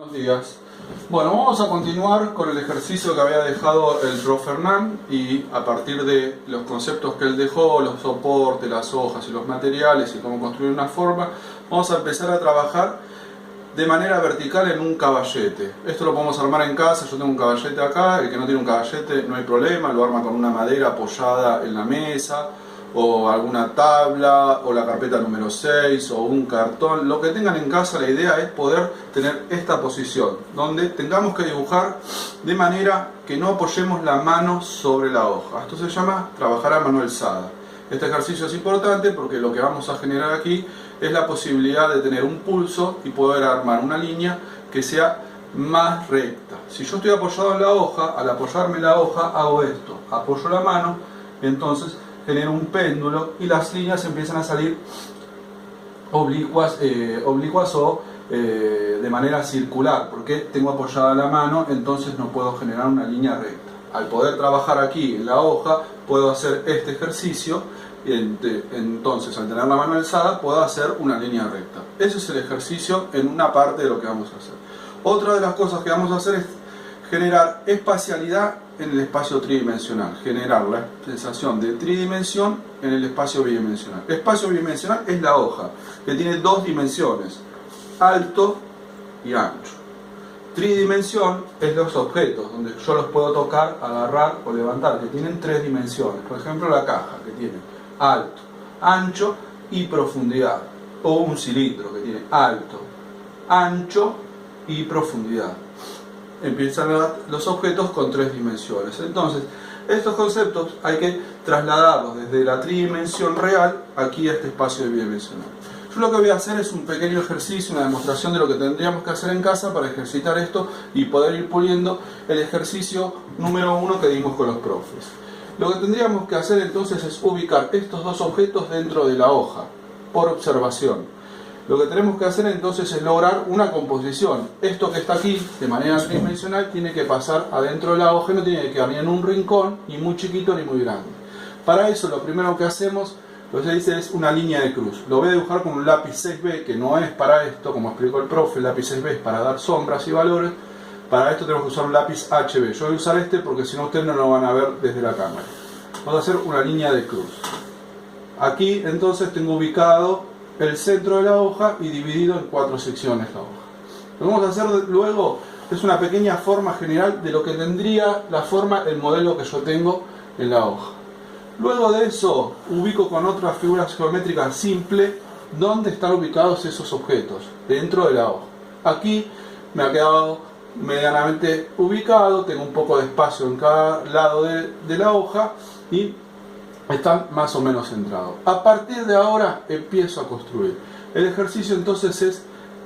Buenos días. Bueno, vamos a continuar con el ejercicio que había dejado el profe Hernán y a partir de los conceptos que él dejó, los soportes, las hojas y los materiales y cómo construir una forma, vamos a empezar a trabajar de manera vertical en un caballete. Esto lo podemos armar en casa, yo tengo un caballete acá, el que no tiene un caballete no hay problema, lo arma con una madera apoyada en la mesa, o alguna tabla, o la carpeta número 6, o un cartón, lo que tengan en casa. La idea es poder tener esta posición, donde tengamos que dibujar de manera que no apoyemos la mano sobre la hoja. Esto se llama trabajar a mano alzada. Este ejercicio es importante porque lo que vamos a generar aquí es la posibilidad de tener un pulso y poder armar una línea que sea más recta. Si yo estoy apoyado en la hoja, al apoyarme en la hoja hago esto, apoyo la mano, entonces genero un péndulo y las líneas empiezan a salir oblicuas o de manera circular, porque tengo apoyada la mano, entonces no puedo generar una línea recta. Al poder trabajar aquí en la hoja, puedo hacer este ejercicio, entonces al tener la mano alzada, puedo hacer una línea recta. Ese es el ejercicio en una parte de lo que vamos a hacer. Otra de las cosas que vamos a hacer es generar espacialidad en el espacio tridimensional, generar la sensación de tridimensión en el espacio bidimensional. El espacio bidimensional es la hoja, que tiene dos dimensiones, alto y ancho. Tridimensión es los objetos, donde yo los puedo tocar, agarrar o levantar, que tienen tres dimensiones. Por ejemplo, la caja, que tiene alto, ancho y profundidad. O un cilindro, que tiene alto, ancho y profundidad. Empiezan los objetos con tres dimensiones. Entonces, estos conceptos hay que trasladarlos desde la tridimensión real aquí a este espacio bidimensional. Yo lo que voy a hacer es un pequeño ejercicio, una demostración de lo que tendríamos que hacer en casa para ejercitar esto y poder ir puliendo el ejercicio número 1 que dimos con los profes. Lo que tendríamos que hacer entonces es ubicar estos dos objetos dentro de la hoja, por observación. Lo que tenemos que hacer entonces es lograr una composición. Esto que está aquí, de manera tridimensional, tiene que pasar adentro de la hoja, no tiene que quedar ni en un rincón, ni muy chiquito ni muy grande. Para eso lo primero que hacemos, lo que se dice es una línea de cruz. Lo voy a dibujar con un lápiz 6B, que no es para esto, como explicó el profe, el lápiz 6B es para dar sombras y valores. Para esto tenemos que usar un lápiz HB. Yo voy a usar este porque si no ustedes no lo van a ver desde la cámara. Vamos a hacer una línea de cruz. Aquí entonces tengo ubicado el centro de la hoja y dividido en 4 secciones la hoja. Lo que vamos a hacer luego es una pequeña forma general de lo que tendría la forma, el modelo que yo tengo en la hoja. Luego de eso ubico con otras figuras geométricas simples dónde están ubicados esos objetos dentro de la hoja. Aquí me ha quedado medianamente ubicado, tengo un poco de espacio en cada lado de la hoja y están más o menos centrados. A partir de ahora empiezo a construir. El ejercicio entonces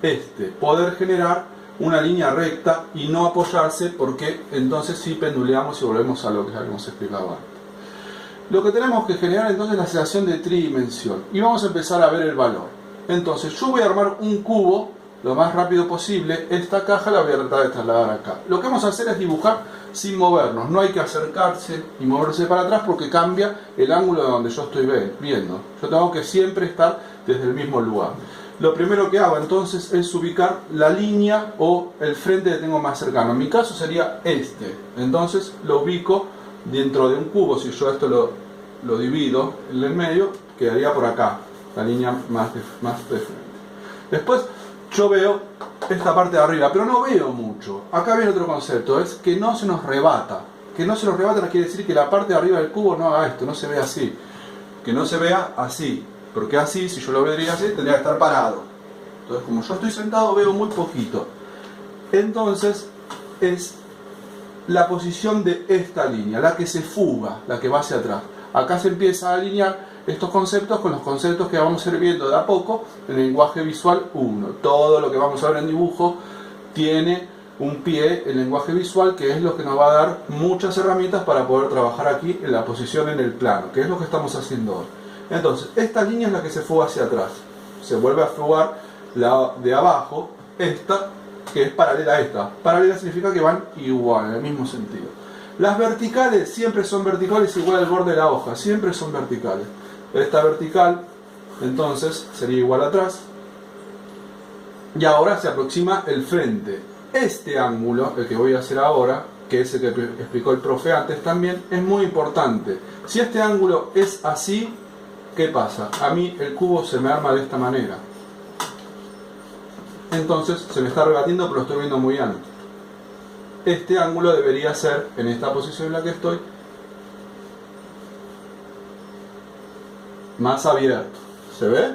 es poder generar una línea recta y no apoyarse, porque entonces sí penduleamos y volvemos a lo que habíamos explicado antes. Lo que tenemos que generar entonces es la sensación de tridimensión y vamos a empezar a ver el valor. Entonces yo voy a armar un cubo lo más rápido posible. Esta caja la voy a tratar de trasladar acá. Lo que vamos a hacer es dibujar sin movernos, no hay que acercarse y moverse para atrás porque cambia el ángulo de donde yo estoy viendo. Yo tengo que siempre estar desde el mismo lugar. Lo primero que hago entonces es ubicar la línea o el frente que tengo más cercano. En mi caso sería este. Entonces lo ubico dentro de un cubo. Si yo esto lo divido en el medio, quedaría por acá, la línea más de frente. Después yo veo esta parte de arriba, pero no veo mucho. Acá viene otro concepto, es que no se nos rebata. Que no se nos rebata no quiere decir que la parte de arriba del cubo no haga esto, no se vea así. Que no se vea así, porque así, si yo lo vería así, tendría que estar parado. Entonces, como yo estoy sentado, veo muy poquito. Entonces, es la posición de esta línea, la que se fuga, la que va hacia atrás. Acá se empieza a alinear estos conceptos con los conceptos que vamos a ir viendo de a poco en el lenguaje visual 1. Todo lo que vamos a ver en dibujo tiene un pie en lenguaje visual, que es lo que nos va a dar muchas herramientas para poder trabajar aquí en la posición en el plano, que es lo que estamos haciendo hoy. Entonces, esta línea es la que se fuga hacia atrás. Se vuelve a fugar la de abajo, esta, que es paralela a esta. Paralela significa que van igual, en el mismo sentido. Las verticales siempre son verticales igual al borde de la hoja, siempre son verticales. Esta vertical entonces sería igual atrás y ahora se aproxima el frente. Este ángulo, el que voy a hacer ahora, que es el que explicó el profe antes también, es muy importante. Si este ángulo es así, ¿qué pasa? A mí el cubo se me arma de esta manera. Entonces se me está rebatiendo, pero lo estoy viendo muy alto. Este ángulo debería ser, en esta posición en la que estoy, más abierto. ¿Se ve?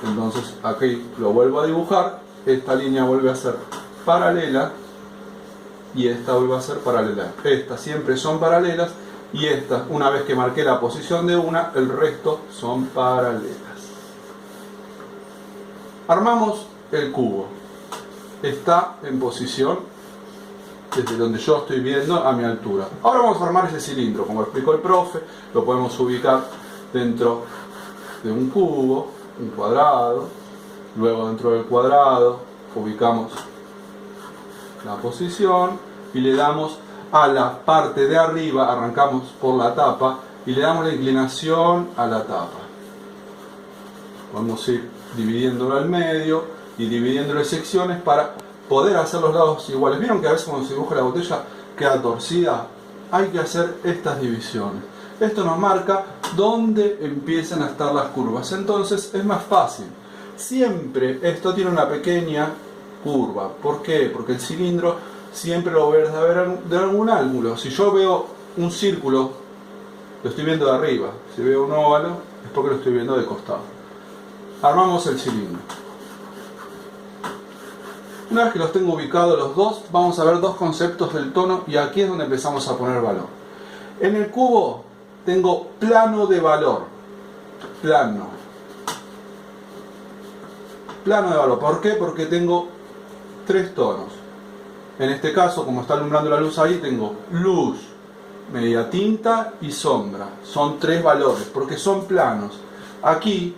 Entonces aquí lo vuelvo a dibujar. Esta línea vuelve a ser paralela y esta vuelve a ser paralela. Estas siempre son paralelas y estas, una vez que marqué la posición de una, el resto son paralelas. Armamos el cubo. Está en posición desde donde yo estoy viendo a mi altura. Ahora vamos a armar ese cilindro. Como explicó el profe, lo podemos ubicar dentro de un cubo, un cuadrado. Luego dentro del cuadrado ubicamos la posición y le damos a la parte de arriba, arrancamos por la tapa y le damos la inclinación a la tapa. Vamos a ir dividiéndolo al medio y dividiéndolo en secciones para poder hacer los lados iguales. ¿Vieron que a veces cuando se dibuja la botella queda torcida? Hay que hacer estas divisiones. Esto nos marca dónde empiezan a estar las curvas. Entonces es más fácil. Siempre esto tiene una pequeña curva. ¿Por qué? Porque el cilindro siempre lo voy a ver de algún ángulo. Si yo veo un círculo, lo estoy viendo de arriba. Si veo un óvalo, es porque lo estoy viendo de costado. Armamos el cilindro. Una vez que los tengo ubicados los dos, vamos a ver dos conceptos del tono y aquí es donde empezamos a poner valor. En el cubo tengo plano de valor. Plano de valor. ¿Por qué? Porque tengo tres tonos. En este caso, como está alumbrando la luz ahí, tengo luz, media tinta y sombra. Son tres valores, porque son planos. Aquí,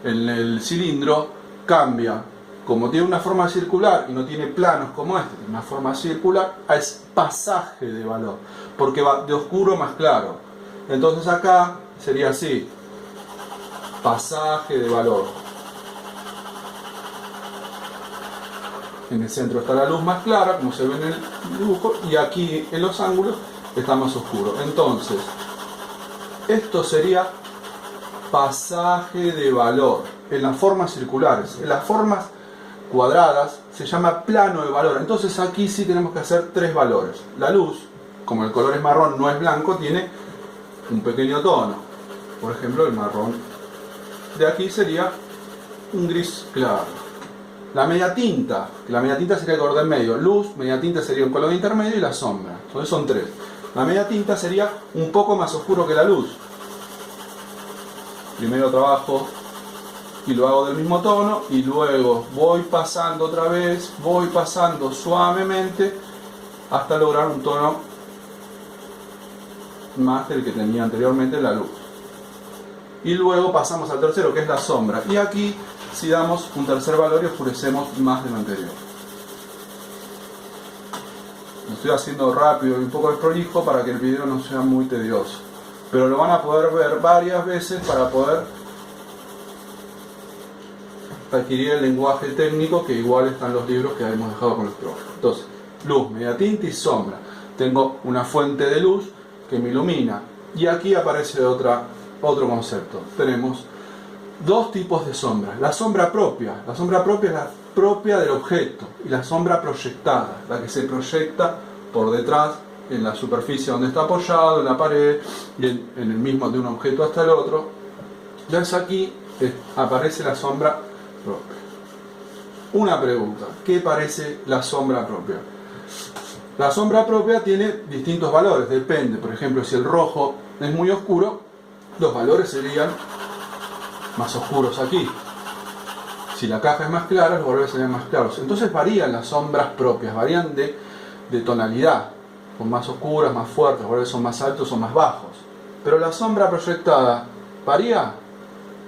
en el cilindro, cambia. Como tiene una forma circular y no tiene planos como este, tiene una forma circular, es pasaje de valor, porque va de oscuro a más claro. Entonces acá sería así, pasaje de valor. En el centro está la luz más clara, como se ve en el dibujo, y aquí en los ángulos está más oscuro. Entonces, esto sería pasaje de valor en las formas circulares. En las formas cuadradas se llama plano de valor. Entonces aquí sí tenemos que hacer tres valores. La luz, como el color es marrón, no es blanco, tiene un pequeño tono. Por ejemplo, el marrón de aquí sería un gris claro. La media tinta, sería el color del medio. Luz, media tinta sería un color intermedio y la sombra. Entonces son tres. La media tinta sería un poco más oscuro que la luz. Primero trabajo y lo hago del mismo tono y luego voy pasando otra vez, voy pasando suavemente hasta lograr un tono más del que tenía anteriormente la luz. Y luego pasamos al tercero, que es la sombra. Y aquí si damos un tercer valor y oscurecemos más de lo anterior. Lo estoy haciendo rápido y un poco desprolijo para que el video no sea muy tedioso. Pero lo van a poder ver varias veces para poder adquirir el lenguaje técnico, que igual están los libros que hemos dejado con los profes. Entonces, luz, media tinta y sombra. Tengo una fuente de luz que me ilumina. Y aquí aparece otro concepto. Tenemos dos tipos de sombra. La sombra propia. La sombra propia es la propia del objeto. Y la sombra proyectada, la que se proyecta por detrás en la superficie donde está apoyado, en la pared, y en el mismo de un objeto hasta el otro. Entonces aquí aparece la sombra propia. Una pregunta: ¿qué parece la sombra propia? La sombra propia tiene distintos valores, depende. Por ejemplo, si el rojo es muy oscuro, los valores serían más oscuros aquí. Si la caja es más clara, los valores serían más claros. Entonces varían las sombras propias, varían de tonalidad, son más oscuras, más fuertes, los valores son más altos o más bajos. Pero la sombra proyectada, ¿varía?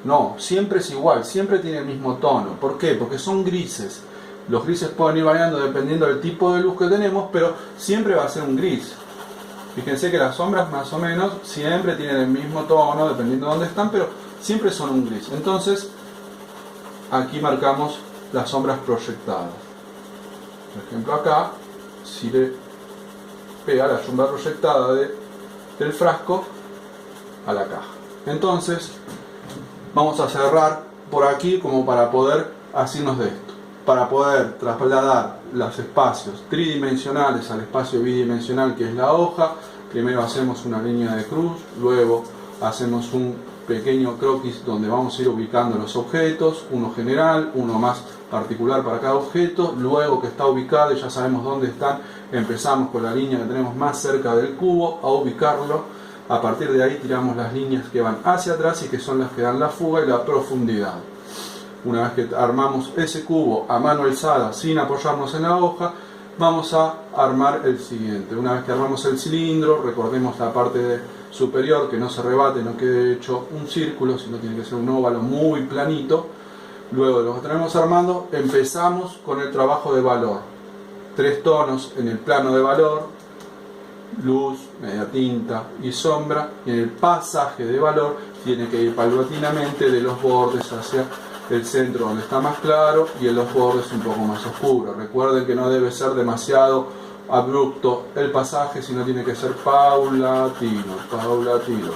No, siempre es igual, siempre tiene el mismo tono. ¿Por qué? Porque son grises. Los grises pueden ir variando dependiendo del tipo de luz que tenemos, pero siempre va a ser un gris. Fíjense que las sombras más o menos siempre tienen el mismo tono, dependiendo de dónde están, pero siempre son un gris. Entonces, aquí marcamos las sombras proyectadas. Por ejemplo acá, si le pega la yumba proyectada del frasco a la caja. Entonces vamos a cerrar por aquí como para poder asirnos de esto, para poder trasladar los espacios tridimensionales al espacio bidimensional que es la hoja. Primero hacemos una línea de cruz, luego hacemos un pequeño croquis donde vamos a ir ubicando los objetos, uno general, uno más particular para cada objeto. Luego que está ubicado y ya sabemos dónde están, empezamos con la línea que tenemos más cerca del cubo a ubicarlo. A partir de ahí tiramos las líneas que van hacia atrás y que son las que dan la fuga y la profundidad. Una vez que armamos ese cubo a mano alzada sin apoyarnos en la hoja, vamos a armar el siguiente. Una vez que armamos el cilindro, recordemos la parte superior, que no se rebate, no quede hecho un círculo, sino tiene que ser un óvalo muy planito. Luego de lo que tenemos armando, empezamos con el trabajo de valor. 3 tonos en el plano de valor, luz, media tinta y sombra, y en el pasaje de valor tiene que ir paulatinamente de los bordes hacia el centro donde está más claro y en los bordes un poco más oscuro. Recuerden que no debe ser demasiado abrupto el pasaje, sino tiene que ser paulatino,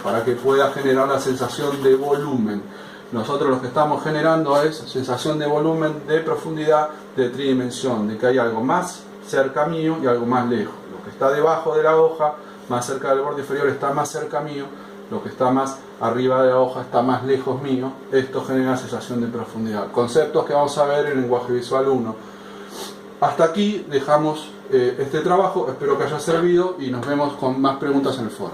para que pueda generar la sensación de volumen. Nosotros lo que estamos generando es sensación de volumen, de profundidad, de tridimensión, de que hay algo más cerca mío y algo más lejos. Lo que está debajo de la hoja, más cerca del borde inferior, está más cerca mío. Lo que está más arriba de la hoja está más lejos mío. Esto genera sensación de profundidad. Conceptos que vamos a ver en lenguaje visual 1. Hasta aquí dejamos este trabajo. Espero que haya servido y nos vemos con más preguntas en el foro.